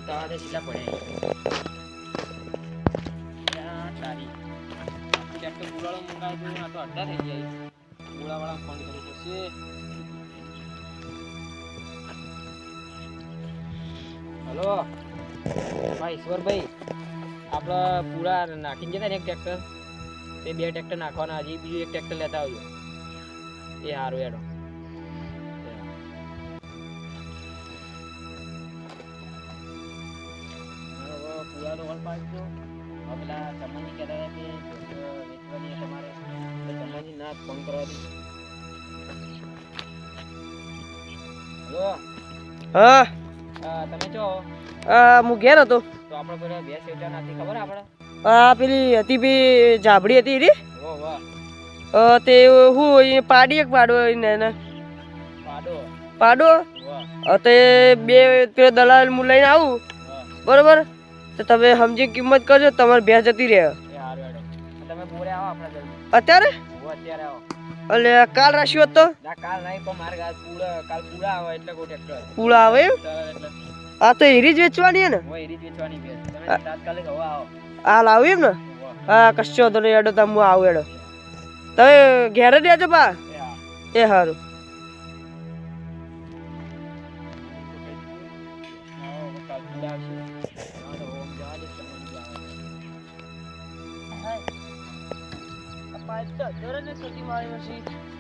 બતાવા દે કેટલા પડ્યા તારી ટ્રેક્ટર ગુલાળો મંગાવ્યો આ તો અડધા થઈ જાય ગુલાવાળા ફોન કરવો પડશે હલો ભાઈ ઈશ્વરભાઈ આપણે પૂરા નાખીને જતા ને એક ટ્રેક્ટર તે 2 ટ્રેક્ટર નાખવાના હજી બીજું એક ટ્રેક્ટર લેતા આવજો એ સારું એડો પૂરા તો ઓલ પાડજો પેલા ચમનજી કહેતા હતા કે વેચવાની તમારે ચમનજી ના ફોન કરવા દે હલો હા તમે છો હું ઘેર હતો તો આપણે પેલા ભેંસ વેચવા નાખી ખબર આપણે પેલી હતી બી જાબડી હતી રી ઓ વાહ તે હું પાડી એક પાડો ને પાડો પાડો વાહ તે 2 પેલો દલાલ હું લઈને આવું બરોબર તો તમે સમજી કિંમત કરજો તમારે ભેંસ જતી રહે એ હારું હેડો તમે બોરે આવો આપણે જલ્દી અત્યારે અત્યારે આવો એટલે કાલ રાખ્યો હતો ના કાલ નહીં પણ મારે કાલ પૂરા આવે એટલે કોઈ ટ્રેક્ટર પૂળા આવે એમ એટલે આ તો હીરી જ વેચવાની હે ને હું એરી જ વેચવાની ભેંસ તમે તાત્કાલિક હવે આવો હાલ આવું એમ ને હા કશો વાંધો નહીં હેડો તમે હું આવું હેડો તમે ઘેર જ રહેજો બા એ સારું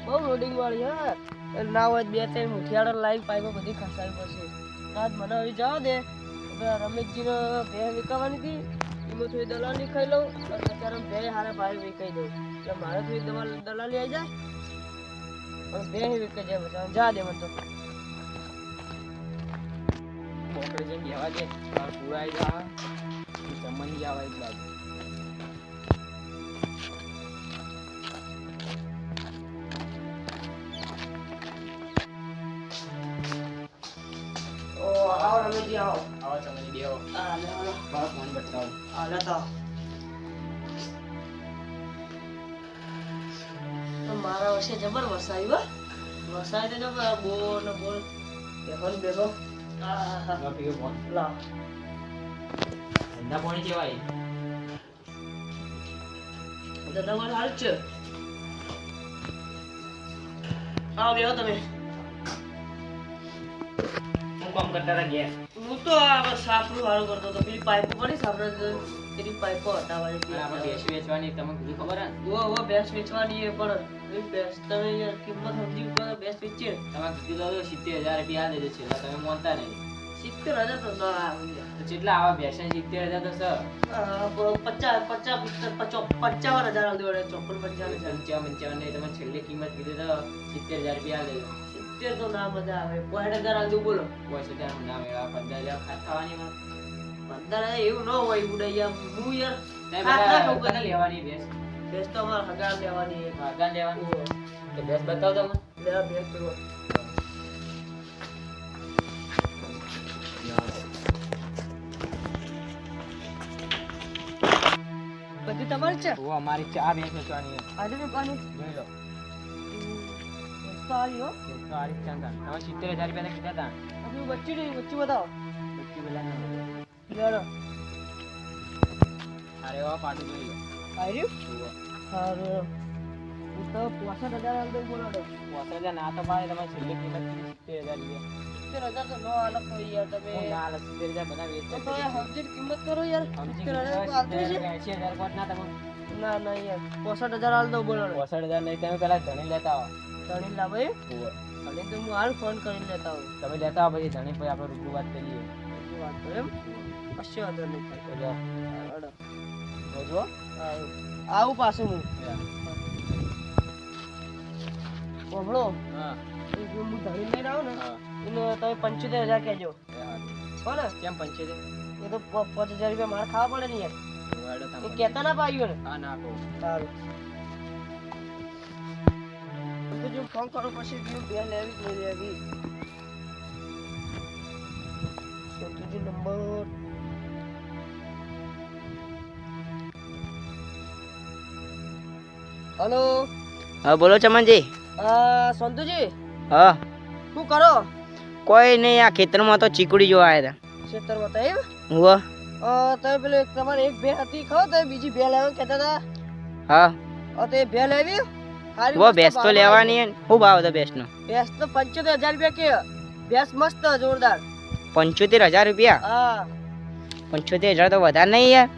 બહુ લોડિંગ વાળી હા ના હોય 2-3 મુઠિયાળો લાઈવ પાઇપો બધી ખસાવી પડશે આજ મને હવે જવા દે રમેશજીનો ભેં વિકાવાની હતી એમાં થોડી દલાલી ખાઈ લઉં અને અત્યારે ભેં હારે ભારે વિકાઈ દઉં એટલે મારે થોડી દલાલી આવી જાય અને ભેં વિકાઈ જાય બધા જા દે મને તો બોકડે જેમ બેવા દે પૂરા આવી જા જમવાની આવા એક બાજુ આવો રમેશજી આવો આવા ચમની દેવો હા લે હાલો બસ ફોન બતાવો હા લેતા તો મારા વર્ષે જબર વસાયું હો વસાય તો જબર બોલ ને બોલ બેહો હા હા લો પીઓ ફોન લા ધંધા પાણી કેવાય તો તમારે હાલ છે આવો બેહો તમે કામ કરતા હતા ગયા હું તો આ સાફરું હારું કરતો હતો પેલી પાઇપો પડી સાફરા પેલી પાઇપો હટાવવાની આપણે ભેંસ વેચવાની તમને કીધું ખબર હે ઓ ભેંસ વેચવાની એ પણ એ ભેંસ તમે યાર કિંમત સમજી ઉપર ભેંસ વેચીએ તમે કીધું તો 70000 રૂપિયા દેજો છે તમે માનતા નહીં 70000 તો ના આવે તો કેટલા આવા ભેંસ 70000 તો સર 55,000 આલ દેવાડે 54,000 55 નહીં તમે છેલ્લી કિંમત કીધી તો 70000 રૂપિયા દેજો 70 તો ના મજા આવે 60,000 આલ દઉં બોલો 60,000 ના મેળા 15000 ખાવાની માં 15,000 એવું ન હોય ઉડાઈ હું યાર ખાતા લેવાની ભેંસ ભેંસ તો અમાર હગાર લેવાની હગાર લેવાની તો ભેંસ બતાવો તમે લે ભેંસ તો બધી તમારી છે ઓ અમારી 4 ભેંસ વેચવાની છે આજે ને પાણી જોઈ લો સારી હો તો આ રીત ચાંદા તમે 70000 રૂપિયા કીધા હતા અભી બચ્ચી બતાવો બચ્ચી બોલા લેડો અરે વાહ પાટું જોઈ લો આર્યું હારું હું તો 65,000 આલ દઉં બોલો 65,000 ના તો પાડે તમે છેલ્લી કિંમત 70000 રૂપિયા 70,000 તો નો આલક તો યાર તમે ના 70000 બધા વેચે તો યાર સમજી કિંમત કરો યાર 70,000 આલતું છે 80000 કોટ ના તમે ના યાર 65,000 આલ દઉં બોલો 65,000 નહીં તમે પેલા ધણી લેતા આવો ધણી લાવે ધણી તો હું હાલ ફોન કરીને લેતા આવું તમે લેતા આવો પછી ધણી પછી આપણે રૂબરૂ વાત કરીએ વાત તો એમ કશો વાંધો નહીં જો જોજો આવું પાછું હું ઓભળો હા હું ધણી લઈને આવું ને હા એને તમે 75,000 કહેજો કોને કેમ 75 એ તો 5,000 રૂપિયા મારે ખાવા પડે ને યાર વાડો એ તમે કહેતા ના પાડ્યું ને હા નાખો સારું તો જો ફોન કરો પછી વ્યૂ બે લેવી જ નહીં લેવી સંતુજી નંબર હેલો હા બોલો ચમનજી સંતુજી હા શું કરો કોઈ નહીં આ ખેતરમાં તો ચીકુડી જોવા આવ્યા ખેતરમાં હતા એમ વાહ. તમે પેલું તમારે એક ભે હતી ખબર તમે બીજી ભે લાવ્યો કહેતા હતા હા તે ભે લાવી હારી વો મસ્ત ભેંસ તો ભાવ લેવાની હે. શું ભાવ હતો ભેંસનો? ભેંસ તો 75,000 રૂપિયા કે ભેંસ મસ્ત જોરદાર 75,000 રૂપિયા? હા 75,000 તો વધારે નહીં યાર.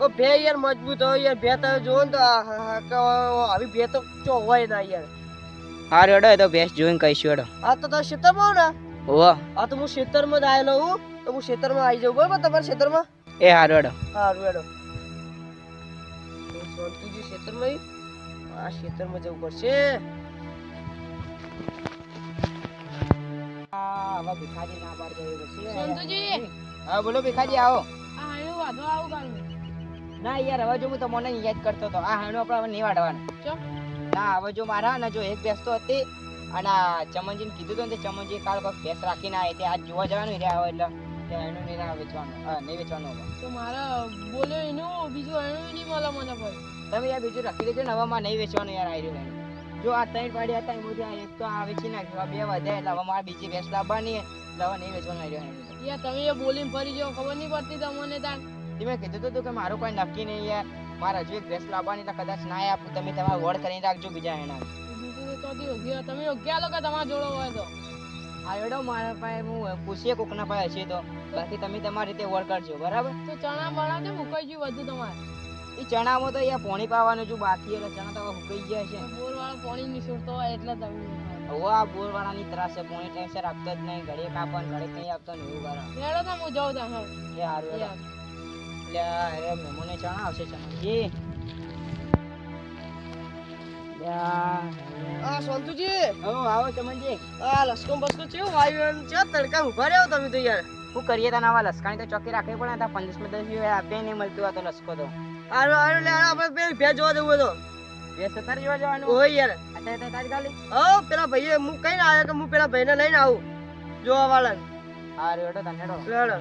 ઓ ભે યાર મજબૂત હોય યાર ભે તમે જોવો ને તો આવી ભે તો ચો હોય ના યાર હારું હેડો, એ તો ભેંસ જોઈને કહીશું હેડો. આ તો તમે ખેતરમાં હો ને વાહ. આ તો હું ખેતરમાં જ આવેલો હું તો હું ખેતરમાં આવી જાઉં બરાબર તમારા ખેતરમાં એ હારું હેડો. સારું હેડો સોનતુજી ખેતરમાં આ ખેતરમાં જવું પડશે હવે ભીખાજી ના પાડી દેવી પડશે. સંતુજી હા બોલો ભીખાજી, આવો. આ હાણું વાંધો આવું કાઢું ના યાર, હવે જો હું તમને યાદ કરતો હતો, આ હાણું આપણે હવે નહીં વાઢવાનું. ચમ ના, હવે જો મારા ને જો એક ભેંસ તો હતી અને આ ચમનજીને કીધું હતું ને તે ચમનજી કાલ કોઈક ભેંસ રાખીને આવે તે આજ જોવા જવાનું રે આવે એટલે તે હાણું નહીં વેચવાનું, નહીં વેચવાનું હવે. તો મારે બોલ્યો એનું બીજું હાણું નહીં મળે મને ભાઈ તમે યાર બીજું રાખી દેજો ને, હવે માં નહીં વેચવાનું યાર આવી રહ્યું. જો આ ત્રણ પાડી હતા એમાંથી આ એક તો આ વેચી નાખ્યું, આ બે વધે એટલે હવે મારે બીજી ભેંસ લાવવાની એટલે હવે નહીં વેચવાનું આવી રહ્યું. યાર તમે એ બોલીને ફરી જાઓ ખબર નહીં પડતી તમને તાર તમે કીધું હતું કે મારું કોઈ નક્કી નહીં યાર, મારે હજુ એક ભેંસ લાવવાની એટલે કદાચ ના આપું, તમે તમારા વોર્ડ કરીને રાખજો બીજા એના. બીજું તો ચોથી યોગ્ય તમે યોગ્ય લો કે તમારા જોડો હોય તો આ એડો મારા પાસે હું પૂછીએ કોકના પાસે હશે તો, બાકી તમે તમારી રીતે વોર્ડ કરજો બરાબર. તો ચણા બણા તો મુકાઈ ગયું બધું તમારે એ ચણામાં તો યાર પોણી પાવાનું જો બાકી એટલે ચણા તો હવે સુકાઈ ગયા છે. બોર વાળો પાણી નિસરતો હોય એટલે તમે હવે આ બોરવાળાની ત્રાસ છે, પોણી ટાઈમસર આપતો જ નહીં, ઘડીએ કાપવાનું ઘડીએ કંઈ આપતો નહીં એવું કારણ. હેડો તો હું જાઉં ત્યાં એ હારું હેડો. એટલે અરે મેમોને ચણા આવશે ચણાજી. આ સોનતુજી આવો ચમનજી. આ લસકો બસકો ચેવું આવ્યું છે તડકા ઉભા રહ્યો તમે તો યાર શું કરીએ તને આવા લસકાની તો ચોકી રાખવી પડે ને, 15 10 આપે નહીં મળતું આ તો લસકો તો. આરો આરો લે આપણે બે ભે જોવા જવું તો ભેંસ તો તારે જોવા જવાનું? ઓય યાર અત્યારે તાત્કાલિક? હા પેલા ભાઈએ હું કઈ ના આવ્યો કે હું પેલા ભાઈને લઈને આવું જોવા વાળા હારું હેડો તને હેડો. લેડો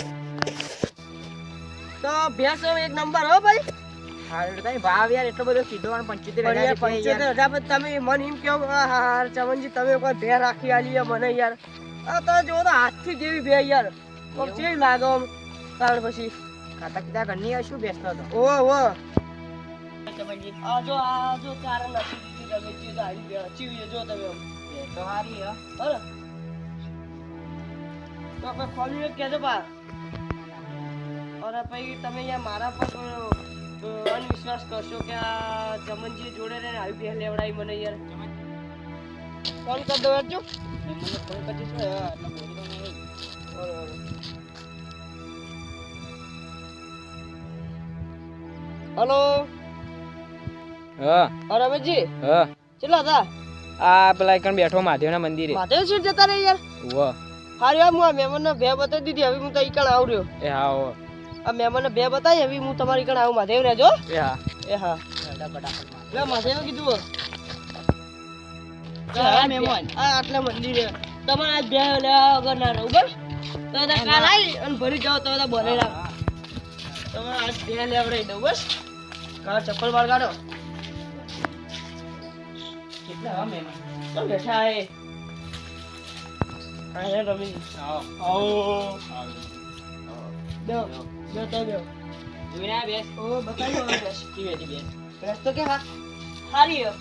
તો ભેંસ એક નંબર હો ભાઈ હારું હેડો. તારી ભાવ યાર એટલો બધો કીધો અને 75,000 પણ યાર રૂપિયા યાર. 75,000 તમે મને એમ કહો હા ચમનજી તમે કોઈ ભે રાખી આલી મને યાર આ તો જો તો હાથથી જેવી ભે યાર કોમ ચેવી લાગે આમ કારણ પછી ખાતા પીતા ઘરની આ શું બેસતો હતો ઓ ચમનજી? આ જો ચાર નથી તમે જે આવી ભે ચીવી જો તમે એ તો હારી હે. બરાબર તો આપણે ખોલી કહેજો બા અને પછી તમે યાર મારા પર અનવિશ્વાસ કરશો કે આ ચમનજી જોડે રહીને આવી ભે લેવડાવી મને યાર ફોન કરી દો જો મને ફોન કરજો છો એટલે બોલી તો નહીં. હલો હા રમેશજી હા કેટલા હતા આ પેલા એકણ બેઠો મહાદેવના મંદિરે. માધવ શેઠ જતા રહે યાર વાહ. હારી હું આ મહેમાનને બે બતાવી દીધી હવે હું તો ઈકણ આવ્યો એ હા હો. આ મહેમાનને બે બતાવી હવે હું તમારી ઈકણ આવું મહાદેવ રહેજો એ હા. એ હા લે મહાદેવ કીધું હા, મહેમાન. આ આટલા મંદિરે તમારે આજ બે લેવા વગર ના રહું બસ તો કાલ આવી અને ભરી જાઓ તો બોલે રાખ તમે આજ બે લેવડાવી દઉં બસ કાલ ચપ્પલ બાર કાઢો કેટલા હા મહેમાન? તો બેઠા હે હા હે રમી આવો બેહો બેહો તો બેહો જોઈને આ બેસ. ઓ બતાવી દો બસ કેવી હતી બેસ? બસ તો કે હા હારી હે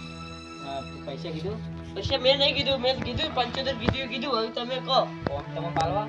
તું પૈસા કીધું? પછી મેં નહીં કીધું મેં કીધું 75 કીધું હવે તમે કહો કોમ તમે પાલવા?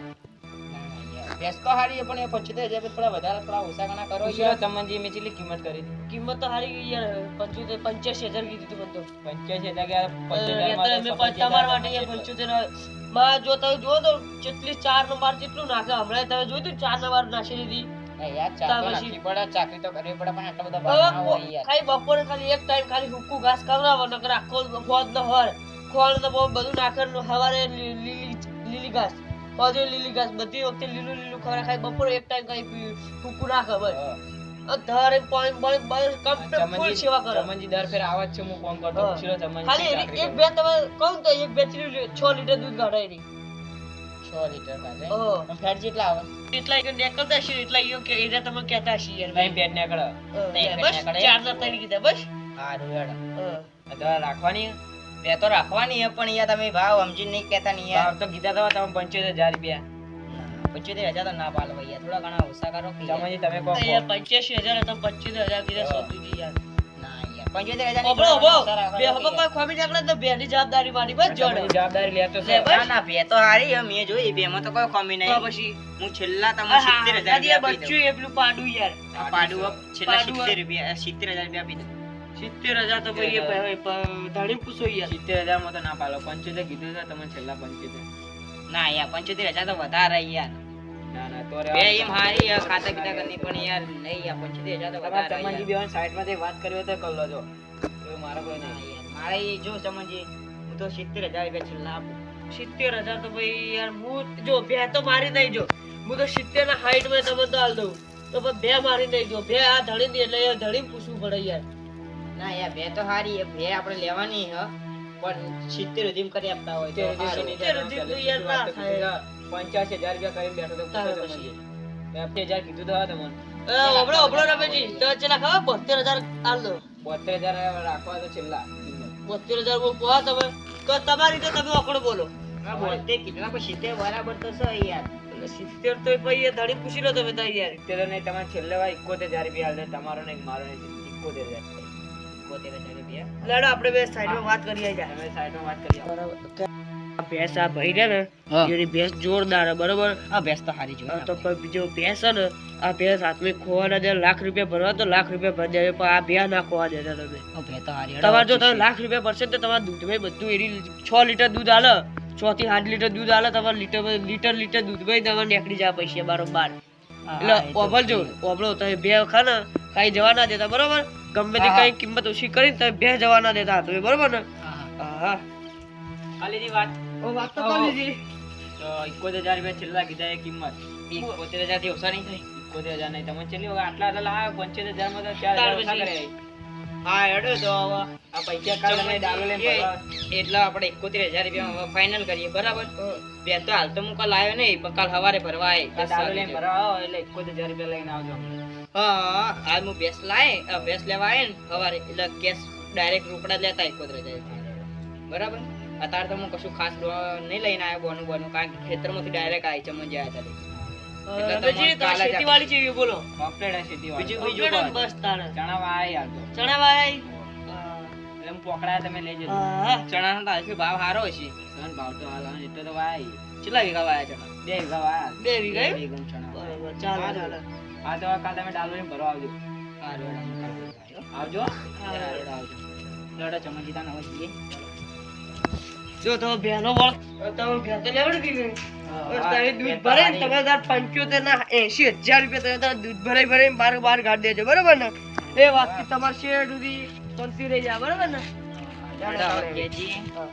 ભેંસ તો હારી છે પણ એ 75,000 થોડા વધારે થોડા ઓછા ઘણા કરો યાર. ચમનજી મેં કેટલી કિંમત કરી હતી? કિંમત તો હારી ગઈ યાર 85,000 કીધી તું મને તો 85,000 કે યાર 75,000 મેં તમારા માટે યાર 75 માં જો તમે જો તો જેટલી 4 નંબર જેટલું નાખે હમણાં તમે જોયું તું 4 નંબર નાખી દીધી એ યાર ચા તો પછી- નાખવી પડે, ચાકરી તો કરવી પડે પણ આટલા બધા ભાવ ના હોય યાર. ખાલી બપોરે ખાલી એક ટાઈમ ખાલી હુક્કું ઘાસ ખવડાવો નકર આખો ફોજ ન હોય ખોળ તો બહુ બધું નાખેલું સવારે લીલી ઘાસ ફોજે લીલી ઘાસ બધી વખતે લીલું લીલું ખવડાવે ખાલી બપોરે એક ટાઈમ ખાલી હુક્કું નાખે બસ ધારે પાણી કમ્પ્લીટ ફૂલ સેવા કરો ચમનજી દર ફેર આવા જ છે, હું ફોન કરતો હા. પૂછી લો ચમનજી ખાલી ચાકરી એક કરે. બે તમે કહું તો એક બે 6 લીટર દૂધ કાઢાય નહીં 6 લીટર કાઢે. હા. પણ ફેટ જેટલા આવે? એટલા એક નીકળતા હશે એટલા ઈયો કે એને તમે કહેતા હશે યાર નહીં પેટ ને કડે. બસ ચાર ના ત્રણ કીધા બસ હારું હેડો. હા. તો રાખવાની હે? બે તો રાખવાની હે પણ યાર તમે ભાવ સમજીને નહીં કહેતા નહીં યાર. ભાવ તો કીધા હતા તમે 75,000 રૂપિયા. 75,000 તો ના પાલો ભૈયા, થોડા ઘણા ઓછા કરો કે યાર. ચમનજી તમે કહો યાર 85,000 હતા 25,000 કીધા સોતુજી યાર. ના યાર 75,000 ની ઓબળો થોડા ઓબળો ઘણા ઓછા રાખો બે કે હવે યાર. કોઈ ખોમી નીકળે તો બેની જવાબદારી મારી બસ જોડે. ચમનજી જવાબદારી લેતો લે છે બસ. ના ના બે તો હારી હે, મેં જોઈ બેમાં તો કોઈ કમી તો નહીં. પછી હું છેલ્લા તમને 70,000 યાર આપી દઉં. બચ્ચું એ પેલું પાડું યાર. આ પાડું અપ છેલ્લા પાડું 70 રૂપિયા 70,000 રૂપિયા આપી દઉં. 70,000 તો ભાઈ ધણી પૂછો યાર. 70,000 માં તો ના પાલો 75 કીધું છે તમને છેલ્લા 75. ના યાર 75,000 તો વધારે યાર. ના ના તો બે એમ હારી યાર, ખાતા પીતા કરની પણ યાર નહીં યાર 75,000 તો તમારે વધારે ચમનજી યાર. બેન સાઈડ માંથી વાત કરવી હોય તો કરી લો છો તો મારો કોઈ ના નહીં. યાર, મારે ઈ જો ચમનજી હું તો 70,000 રૂપિયા છેલ્લા આપું. 70,000 તો ભાઈ યાર હું જો બે તો મારી નહીં જો હું તો 70 ના હાઈટ માં તમને તો હાલ દઉં તો પણ બે મારી નહીં જો બે આ ધણી ની એટલે એ ધણી પૂછવું પડે યાર. ના યાર બે તો હારી હે, બે આપણે લેવાની હ પણ 70 રીમ કરી આપતા હોય તો હારું. 70 સુધી તો યાર ના થાય. 85,000 રૂપિયા કરીને બેઠો તો તારે પૂછો પછી. ચમનજી. 70,000 કીધું તો હા તમને. ઓબળો ઓબળો રમેશજી તો ચેલા ખબર 72,000 હાલ દો. 72,000 રાખવા તો છેલ્લા 72,000 બહુ પોહા તમે તો તમારી તો તમે ઓકડો બોલો. હા, બોલતે કેટલા પણ 70 બરાબર તો છે યાર. એટલે 70 તો ભાઈ એ ધણી પૂછી લો તમે તાર યાર. 70 નહીં તમારે છેલ્લે 71,000 રૂપિયા હાલ દે. તમારો નહીં મારો નહીં 71,000. 72,000 રૂપિયા. લાડો આપણે બે સાઈડમાં વાત કરીએ યાર. તમે સાઈડમાં વાત કરી આવો. આ ભેંસ આ ભાઈ છે ને હા. એની ભેંસ જોરદાર હે, બરોબર. આ ભેંસ તો હારી જોઈ આ તો પણ બીજો ભેંસ છે ને આ ભેંસ હાથમાં ખોવાના દે લાખ રૂપિયા ભરવા તો લાખ રૂપિયા ભરી દે પણ આ ભેંસ ના ખોવા દેતા તમે. ભેંસ તો હારી. તમારે જો તમે લાખ રૂપિયા ભરશે ને તો તમારા દૂધમાં બધું એની 6 લીટર દૂધ આલે 6 થી 8 લીટર દૂધ આલે તમારે લીટર દૂધમાં તમારે નીકળી જાય પૈસા બારોબાર. એટલે ઓભળજો ઓભળો તમે બે ખા ને કાંઈ જવા ના દેતા બરોબર. ગમે તે કઈ કિંમત ઓછી કરીને તમે બે જવા ના દેતા તમે બરોબર ને. હા ખાલીની વાત ઓ વાત તો કરી લીધી. તો 71,000 રૂપિયા છેલ્લા કીધા એ કિંમત 71,000 થી ઓછા નહીં થાય. 71,000 નહીં તમે છેલ્લી વખત આટલા લાવ્યા 75,000 માં તો 4,000 ઓછા કર્યા. હા હેડો તો હવે આ પૈસા કાલ તમે ડાલો લઈને ફરવા. એટલે આપણે 71,000 રૂપિયા ફાઇનલ કરીએ બરાબર. બે તો હાલ તો હું કાલ આવ્યો નહીં પણ કાલ સવારે ભરવા આ આવે. ડાલો લઈને ફરવા આવો એટલે 71,000 રૂપિયા લઈને આવજો. હા હાલ હું ભેંસ લાય ભેંસ લેવા આવે ને સવારે એટલે કેશ ડાયરેક્ટ રોકડા જ લેતા 71,000 બરાબર. અત્યારે તો હું કશું ખાસ નહીં લઈને આવ્યો બોનું બોનું કારણ કે ખેતરમાંથી ડાયરેક્ટ આવી ચમન જાય હતા. રમેશજી તો ખેતીવાડી છે એ બોલો. કમ્પ્લીટ આ ખેતીવાડી. બીજું Complete બસ તાણે. ચણા વાયા યાર તો. ચણા ભાઈ એટલે હું પોકડાયા તમે લઈ જજો. હા ચણાનો તો આજથી ભાવ સારો છે. સન ભાવ તો હાલ હા, એટલે તો વાયા. કેટલા વીઘા વાયા ચણા? 2 વીઘા વાયા. 2 વીઘા એમ? વીઘા ચણા. બરોબર ચાલે ચાલે. હા તો કાલ તમે ડાલો લઈને ભરવા આવજો. હારું, હેડો, હું કાલ આવ્યો. આવજો. હેડો, આવજો. લડો ચમચી તાને હવે જઈએ. જો તમે ભેનો વળ તમે ભેં તો લેવડી દીધી. બસ તમે દૂધ ભરે ને તમે તાર 75 ના 80,000 રૂપિયા તમે તાર દૂધ ભરાઈ બાર કાઢી દેજો બરોબર ને. એ વાત તમારે શેર સુધી શાંતિ રહી જાય બરોબર ને. હેડો, હવે જઈએ. હા.